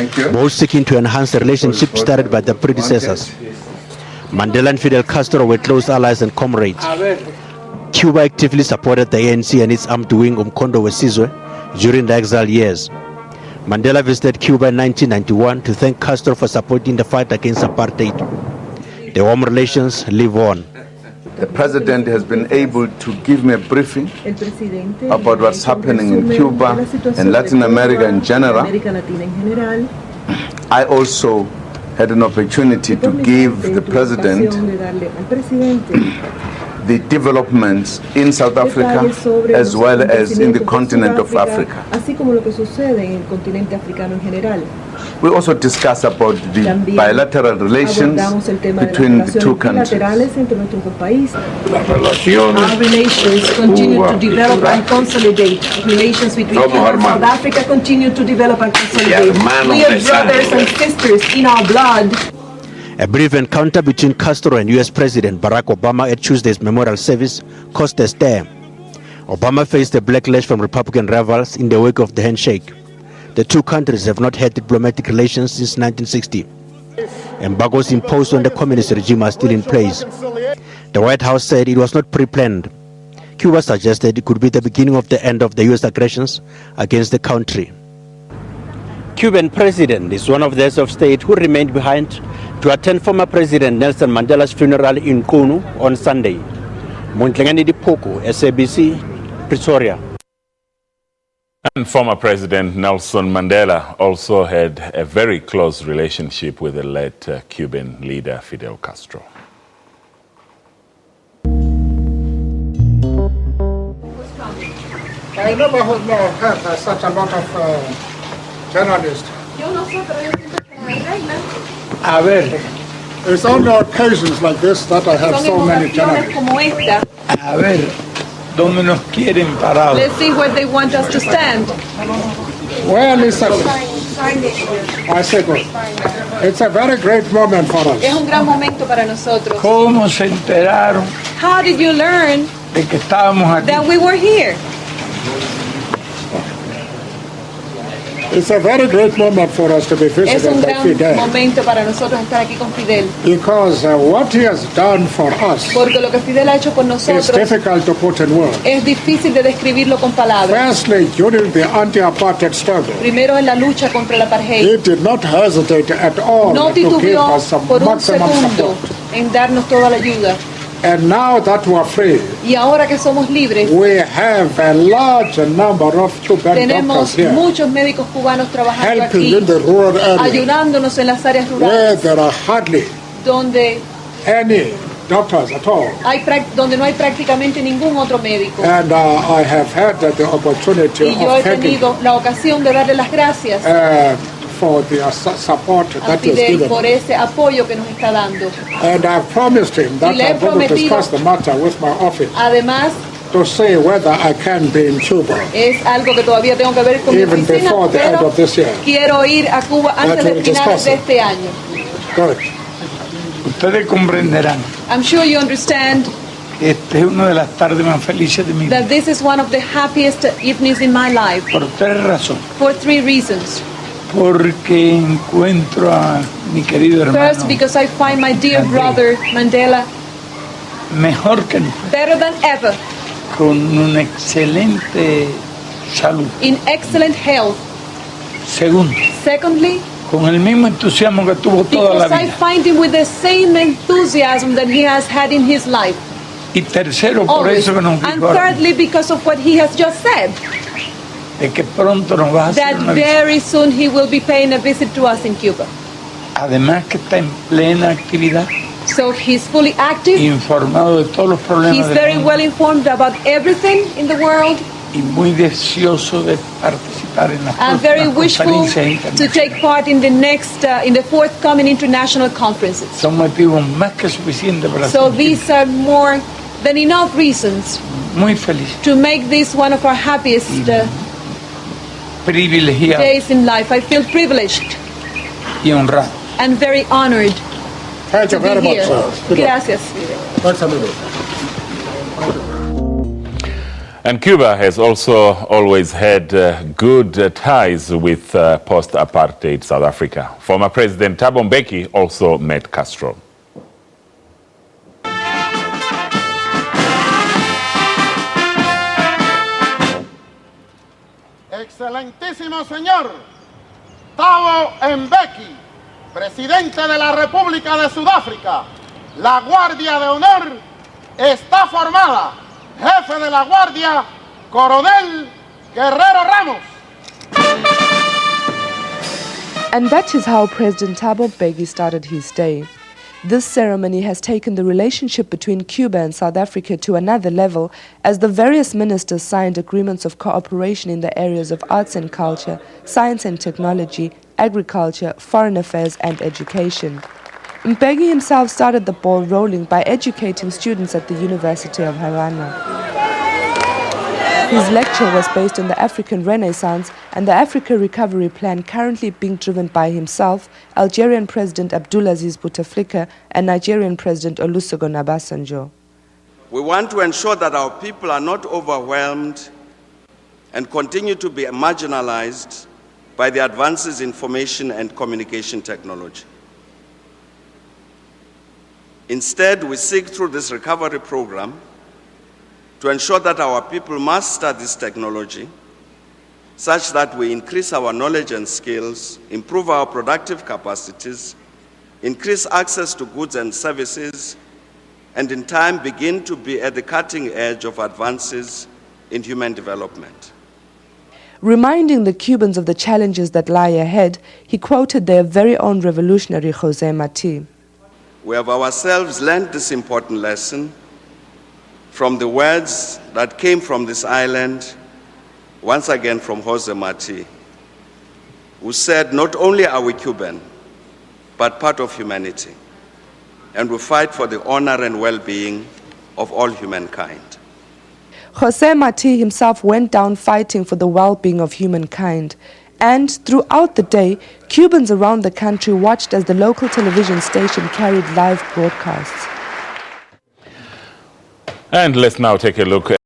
both seeking to enhance the relationship started by their predecessors. Mandela and Fidel Castro were close allies and comrades. Cuba actively supported the ANC and its armed wing Umkhonto weSizwe during the exile years. Mandela visited Cuba in 1991 to thank Castro for supporting the fight against apartheid. The warm relations live on. The president has been able to give me a briefing about what's happening in Cuba and Latin America in general. I also had an opportunity to give the president the developments in South Africa as well as in the continent of Africa. We also discuss about the bilateral relations between the two countries. Our relations continue to develop and consolidate. Relations between Cuba and South Africa continue to develop and consolidate. We are brothers and sisters in our blood. A brief encounter between Castro and U.S. President Barack Obama at Tuesday's memorial service caused a stir. Obama faced a backlash from Republican rivals in the wake of the handshake. The two countries have not had diplomatic relations since 1960. Embargoes imposed on the communist regime are still in place. The White House said it was not pre-planned. Cuba suggested it could be the beginning of the end of the U.S. aggressions against the country. Cuban president is one of the heads of state who remained behind to attend former President Nelson Mandela's funeral in Kunu on Sunday. Montlengani Dipoko, SABC, Pretoria. And former President Nelson Mandela also had a very close relationship with the late Cuban leader Fidel Castro. I never had such a lot of journalists. It's only occasions like this that I have so many journalists. Let's see where they want us to stand. Well, it's a very great moment for us. Es un gran momento para nosotros. ¿Cómo se enteraron How did you learn de que estábamos aquí? that we were here? It's a very great moment for us to be Es visited un by gran Fidel. momento para nosotros estar aquí con Fidel. Because what he has done for us Porque lo que Fidel ha hecho por is nosotros difficult to put in words. es difícil de describirlo con palabras. Firstly, during the anti-apartheid struggle, Primero en la lucha contra el he apartheid. did not hesitate at all No to give titubeó us some por un maximum segundo support. en darnos toda la ayuda. And now that we're free, Y ahora que somos libres, we have a large number of Cuban doctors tenemos here muchos médicos cubanos trabajando helping aquí, in the rural areas ayudándonos en las áreas where rurales, there are hardly donde any doctors at all. donde no hay prácticamente ningún otro médico. And I have had the opportunity Y yo he of thanking tenido la ocasión de darle las gracias for the support a that is Fidel given. por ese apoyo que nos está dando. And I've promised him that Y le he I'm going to prometido- discuss the matter with my office Además, to see whether I can be in Cuba. es algo que todavía tengo que ver con mi Even oficina, before the end pero of this year. quiero ir a Cuba antes That de will finales discuss de it. este año. Good. Ustedes comprenderán I'm sure you understand que esta es una de las tardes más felices de mi vida. that this is one of the happiest evenings in my life Por tres razones. for three reasons. Porque encuentro a mi querido hermano First, because I find my dear brother Mandela mejor que nunca, better than ever, con una excelente salud. in excellent health. Segundo, Secondly, con el mismo entusiasmo que tuvo toda la because I vida. find him with the same enthusiasm that he has had in his life. Y tercero, por Always. eso que nos And dijo ahora, thirdly, because of what he has just said, de que pronto nos va a hacer that una visita. very soon he will be paying a visit to us in Cuba. Además que está en plena actividad, So he's fully active. informado de todos los problemas He's del very mundo well informed about everything in the world y muy deseoso de participar en las and very próximas wishful conferencias to internacionales. take part in the forthcoming international conferences. Son motivos más que suficientes para So sentirme these are more than enough reasons muy feliz, to make this one of our happiest privilegiado days in life. I feel privileged y honrado. and very honored Thank you to be very much, here. sir. Gracias. Thanks a million. And Cuba has also always had good ties with post-apartheid South Africa. Former President Thabo Mbeki also met Castro. Excelentísimo señor Thabo Mbeki, presidente de la República de Sudáfrica, la Guardia de Honor está formada. Jefe de la Guardia, Coronel Guerrero Ramos. And that is how President Thabo Mbeki started his day. This ceremony has taken the relationship between Cuba and South Africa to another level as the various ministers signed agreements of cooperation in the areas of arts and culture, science and technology, agriculture, foreign affairs and education. Mbeki himself started the ball rolling by educating students at the University of Havana. His lecture was based on the African Renaissance and the Africa Recovery Plan currently being driven by himself, Algerian President Abdulaziz Bouteflika and Nigerian President Olusegun Obasanjo. We want to ensure that our people are not overwhelmed and continue to be marginalized by the advances in information and communication technology. Instead, we seek through this recovery program to ensure that our people master this technology such that we increase our knowledge and skills, improve our productive capacities, increase access to goods and services, and in time begin to be at the cutting edge of advances in human development. Reminding the Cubans of the challenges that lie ahead, he quoted their very own revolutionary José Martí. We have ourselves learned this important lesson from the words that came from this island, once again from José Martí, who said, not only are we Cuban, but part of humanity, and we fight for the honor and well-being of all humankind. José Martí himself went down fighting for the well-being of humankind. And throughout the day, Cubans around the country watched as the local television station carried live broadcasts. And let's now take a look